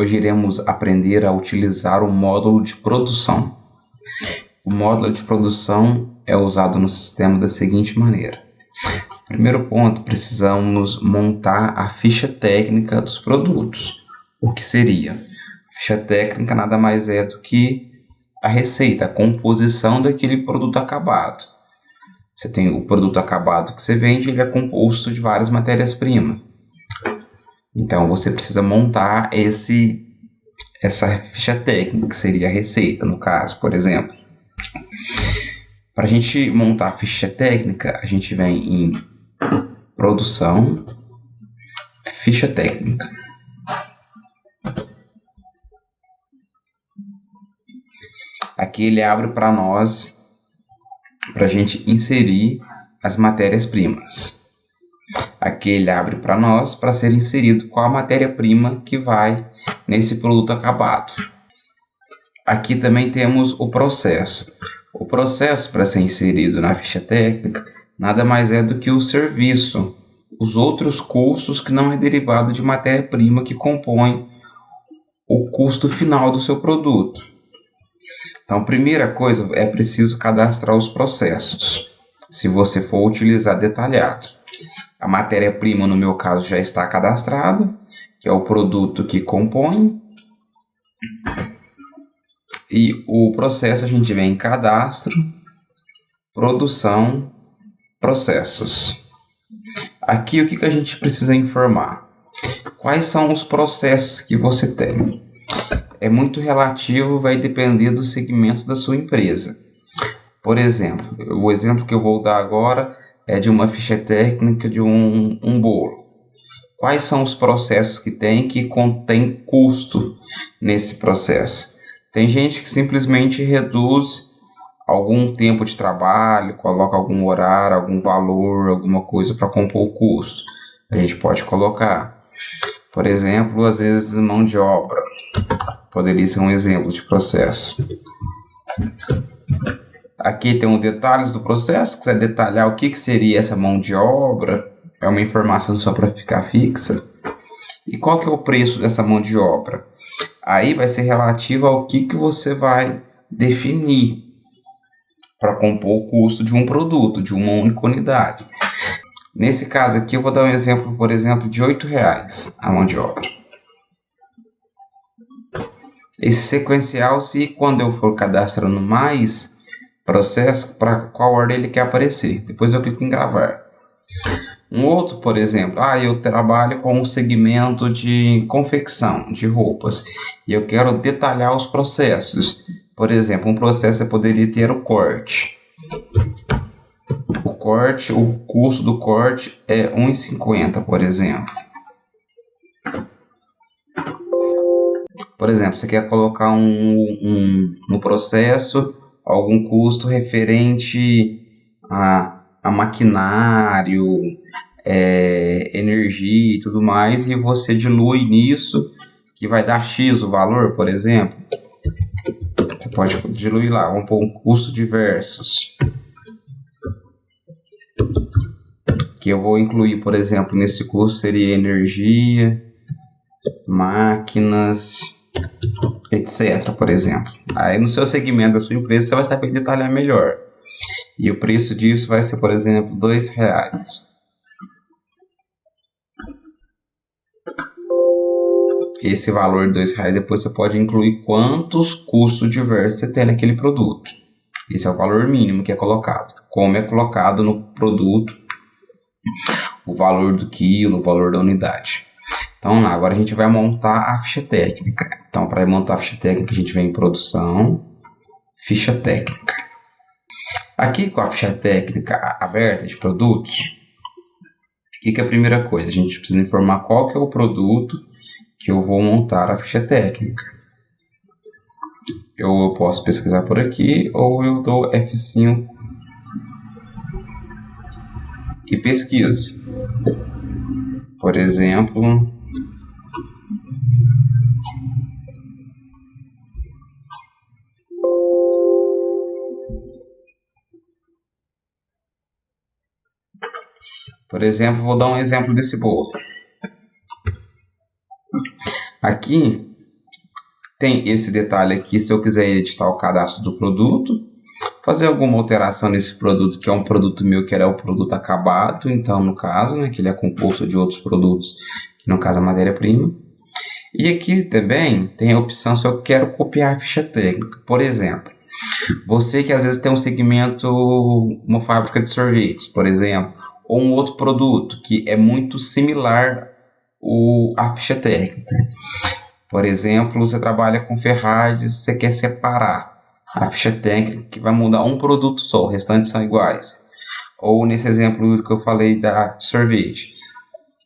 Hoje iremos aprender a utilizar o módulo de produção. O módulo de produção é usado no sistema da seguinte maneira. Primeiro ponto, precisamos montar a ficha técnica dos produtos. O que seria? A ficha técnica nada mais é do que a receita, a composição daquele produto acabado. Você tem o produto acabado que você vende, ele é composto de várias matérias-primas. Então, você precisa montar essa ficha técnica, que seria a receita, no caso, por exemplo. Para a gente montar a ficha técnica, a gente vem em produção, ficha técnica. Aqui ele abre para nós, para a gente inserir as matérias-primas. Aqui ele abre para nós para ser inserido qual a matéria-prima que vai nesse produto acabado. Aqui também temos o processo. O processo para ser inserido na ficha técnica nada mais é do que o serviço, os outros custos que não é derivado de matéria-prima que compõem o custo final do seu produto. Então, primeira coisa, é preciso cadastrar os processos, se você for utilizar detalhado. A matéria-prima, no meu caso, já está cadastrada, que é o produto que compõe. E o processo a gente vem em cadastro, produção, processos. Aqui o que a gente precisa informar? Quais são os processos que você tem? É muito relativo, vai depender do segmento da sua empresa. Por exemplo, o exemplo que eu vou dar agora é de uma ficha técnica de um bolo. Quais são os processos que contém custo nesse processo? Tem gente que simplesmente reduz algum tempo de trabalho, coloca algum horário, algum valor, alguma coisa para compor o custo. A gente pode colocar, por exemplo, às vezes mão de obra. Poderia ser um exemplo de processo. Aqui tem os detalhes do processo, quiser detalhar o que seria essa mão de obra, é uma informação só para ficar fixa. E qual que é o preço dessa mão de obra? Aí vai ser relativo ao que você vai definir para compor o custo de um produto, de uma única unidade. Nesse caso aqui eu vou dar um exemplo, por exemplo, de R$8 a mão de obra. Esse sequencial, se quando eu for cadastrando mais processo, para qual ordem ele quer aparecer. Depois eu clico em gravar. Um outro, por exemplo, eu trabalho com um segmento de confecção de roupas e eu quero detalhar os processos. Por exemplo, um processo eu poderia ter o corte. O custo do corte é R$1,50, por exemplo. Por exemplo, você quer colocar no processo algum custo referente a maquinário, energia e tudo mais, e você dilui nisso, que vai dar X o valor, por exemplo. Você pode diluir lá, vamos pôr um custo de versus. Que eu vou incluir, por exemplo, nesse custo seria energia, máquinas, etc, por exemplo. Aí no seu segmento da sua empresa você vai saber detalhar melhor. E o preço disso vai ser, por exemplo, R$2. Esse valor de R$2, depois você pode incluir quantos custos diversos você tem naquele produto. Esse é o valor mínimo que é colocado. Como é colocado no produto, o valor do quilo, o valor da unidade. Então, lá, agora a gente vai montar a ficha técnica. Então, para montar a ficha técnica, a gente vem em produção, ficha técnica. Aqui, com a ficha técnica aberta de produtos, o que é a primeira coisa? A gente precisa informar qual que é o produto que eu vou montar a ficha técnica. Eu posso pesquisar por aqui, ou eu dou F5 e pesquiso. Por exemplo, vou dar um exemplo desse bolo. Aqui tem esse detalhe aqui, se eu quiser editar o cadastro do produto, fazer alguma alteração nesse produto, que é um produto meu, que era o produto acabado, então no caso, né, que ele é composto de outros produtos, que no caso a matéria-prima. E aqui também tem a opção se eu quero copiar a ficha técnica. Por exemplo, você que às vezes tem um segmento, uma fábrica de sorvetes, por exemplo, ou um outro produto que é muito similar à ficha técnica. Por exemplo, você trabalha com ferragens, você quer separar a ficha técnica, que vai mudar um produto só, o restante são iguais. Ou nesse exemplo que eu falei da sorvete,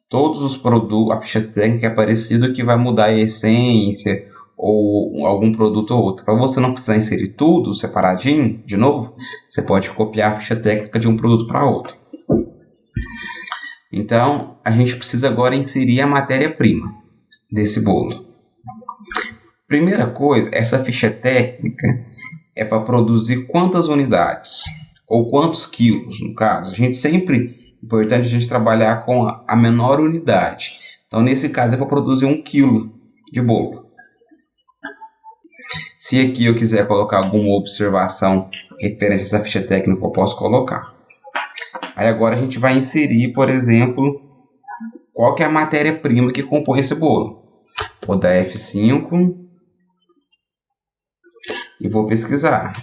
todos os produtos, a ficha técnica é parecida, que vai mudar a essência ou algum produto ou outro. Para você não precisar inserir tudo separadinho, de novo, você pode copiar a ficha técnica de um produto para outro. Então, a gente precisa agora inserir a matéria-prima desse bolo. Primeira coisa, essa ficha técnica é para produzir quantas unidades, ou quantos quilos, no caso. A gente sempre, é importante a gente trabalhar com a menor unidade. Então, nesse caso, é para produzir 1 quilo de bolo. Se aqui eu quiser colocar alguma observação referente a essa ficha técnica, eu posso colocar. Aí agora a gente vai inserir, por exemplo, qual que é a matéria-prima que compõe esse bolo. Vou dar F5 e vou pesquisar.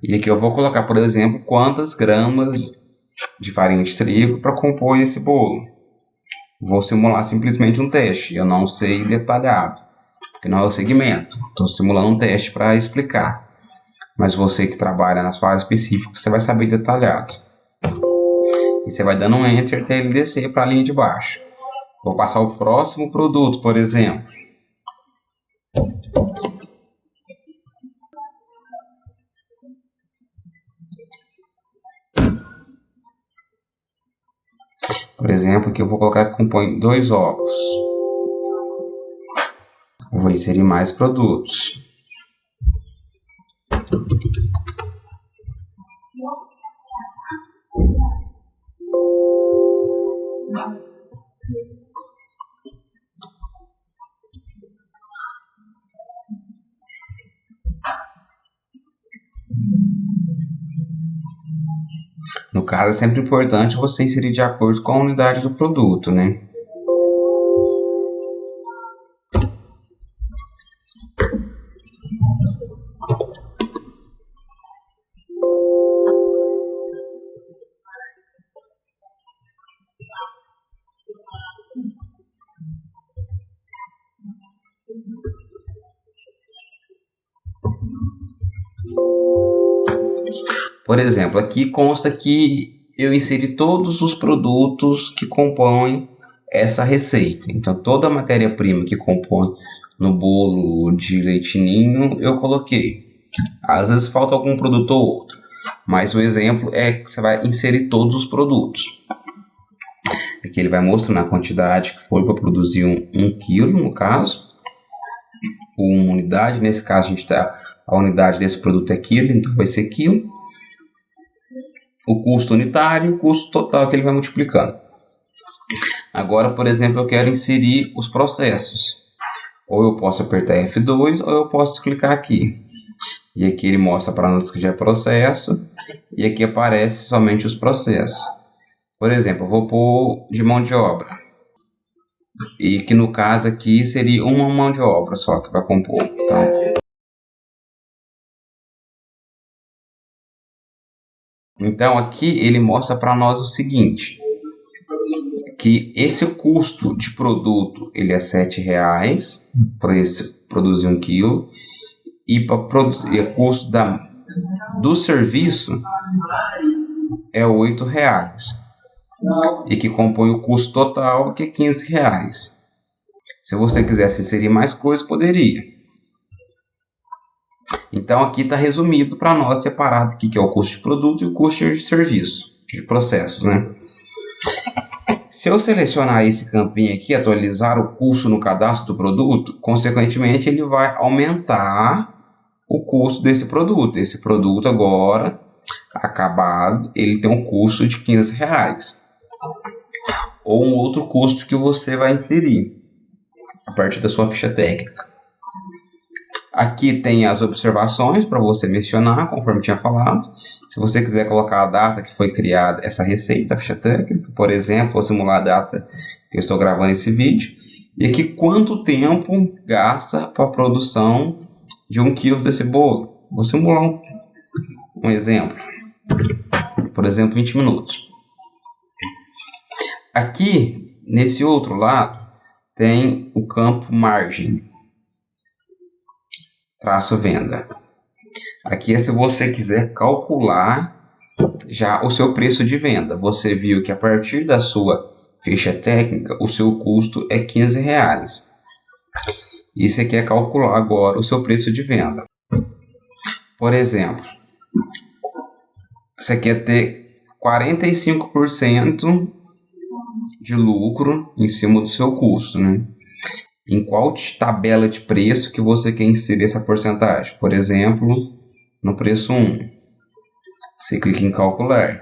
E aqui eu vou colocar, por exemplo, quantas gramas de farinha de trigo para compor esse bolo. Vou simular simplesmente um teste, eu não sei detalhado, porque não é o segmento. Estou simulando um teste para explicar. Mas você que trabalha na sua área específica, você vai saber detalhado. E você vai dando um Enter até ele descer para a linha de baixo. Vou passar o próximo produto, por exemplo. Por exemplo, aqui eu vou colocar que compõe 2 ovos. Eu vou inserir mais produtos. No caso, é sempre importante você inserir de acordo com a unidade do produto, né? Por exemplo, aqui consta que eu inseri todos os produtos que compõem essa receita. Então, toda a matéria-prima que compõe no bolo de leite ninho eu coloquei. Às vezes falta algum produto ou outro, mas o exemplo é que você vai inserir todos os produtos. Aqui ele vai mostrando a quantidade que foi para produzir 1 quilo, no caso, uma unidade. Nesse caso, a unidade desse produto é quilo, então vai ser quilo. O custo unitário e o custo total que ele vai multiplicando. Agora, por exemplo, eu quero inserir os processos. Ou eu posso apertar F2 ou eu posso clicar aqui. E aqui ele mostra para nós que já é processo. E aqui aparece somente os processos. Por exemplo, eu vou pôr de mão de obra. E que no caso aqui seria uma mão de obra só que vai compor. Então aqui ele mostra para nós o seguinte, que esse custo de produto ele é R$7 para produzir 1 quilo, e para produzir o custo do serviço é R$8, e que compõe o custo total, que é R$15. Se você quisesse inserir mais coisas, poderia. Então aqui está resumido para nós, separado aqui, que é o custo de produto e o custo de serviço, de processos, né? Se eu selecionar esse campinho aqui, atualizar o custo no cadastro do produto, consequentemente ele vai aumentar o custo desse produto. Esse produto agora, acabado, ele tem um custo de R$15. ou um outro custo que você vai inserir a partir da sua ficha técnica. Aqui tem as observações para você mencionar, conforme tinha falado. Se você quiser colocar a data que foi criada essa receita, a ficha técnica, por exemplo, vou simular a data que eu estou gravando esse vídeo. E aqui quanto tempo gasta para a produção de 1 kg desse bolo. Vou simular um exemplo. Por exemplo, 20 minutos. Aqui, nesse outro lado, tem o campo margem. Traço venda. Aqui é se você quiser calcular já o seu preço de venda. Você viu que a partir da sua ficha técnica, o seu custo é R$15. E você quer calcular agora o seu preço de venda. Por exemplo, você quer ter 45% de lucro em cima do seu custo, né? Em qual tabela de preço que você quer inserir essa porcentagem? Por exemplo, no preço 1. Você clica em calcular.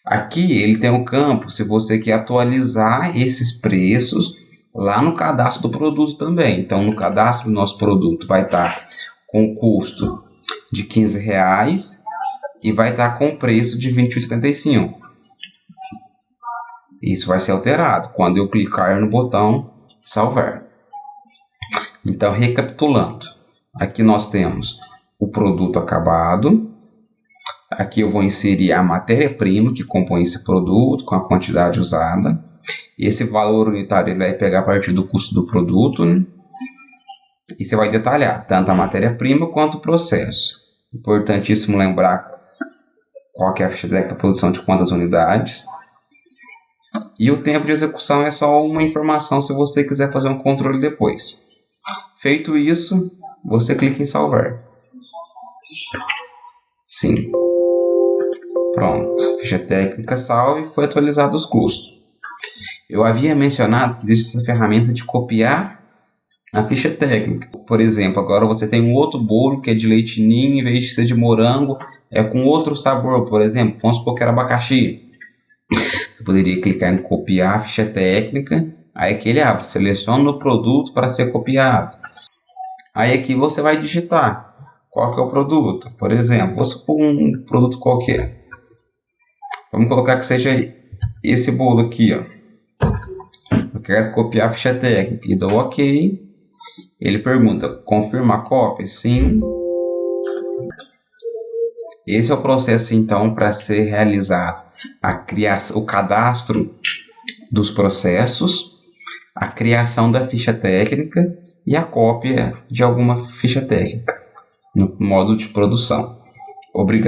Aqui ele tem um campo se você quer atualizar esses preços lá no cadastro do produto também. Então, no cadastro do nosso produto vai estar com o custo de R$15 e vai estar com o preço de R$28,75. Isso vai ser alterado quando eu clicar no botão salvar. Então, recapitulando, aqui nós temos o produto acabado. Aqui eu vou inserir a matéria-prima que compõe esse produto com a quantidade usada. Esse valor unitário ele vai pegar a partir do custo do produto, né? E você vai detalhar tanto a matéria-prima quanto o processo. Importantíssimo lembrar qual que é a ficha técnica da produção de quantas unidades. E o tempo de execução é só uma informação se você quiser fazer um controle depois. Feito isso, você clica em salvar. Sim. Pronto. Ficha técnica salva e foi atualizado os custos. Eu havia mencionado que existe essa ferramenta de copiar a ficha técnica. Por exemplo, agora você tem um outro bolo que é de leite ninho, em vez de ser de morango, é com outro sabor. Por exemplo, vamos supor que era abacaxi. Você poderia clicar em copiar a ficha técnica. Aí aqui ele abre, seleciona o produto para ser copiado. Aí aqui você vai digitar qual que é o produto. Por exemplo, vou supor um produto qualquer. Vamos colocar que seja esse bolo aqui, ó. Eu quero copiar a ficha técnica e dou OK. Ele pergunta, confirma a cópia? Sim. Esse é o processo, então, para ser realizado o cadastro dos processos, a criação da ficha técnica e a cópia de alguma ficha técnica no módulo de produção. Obrigado.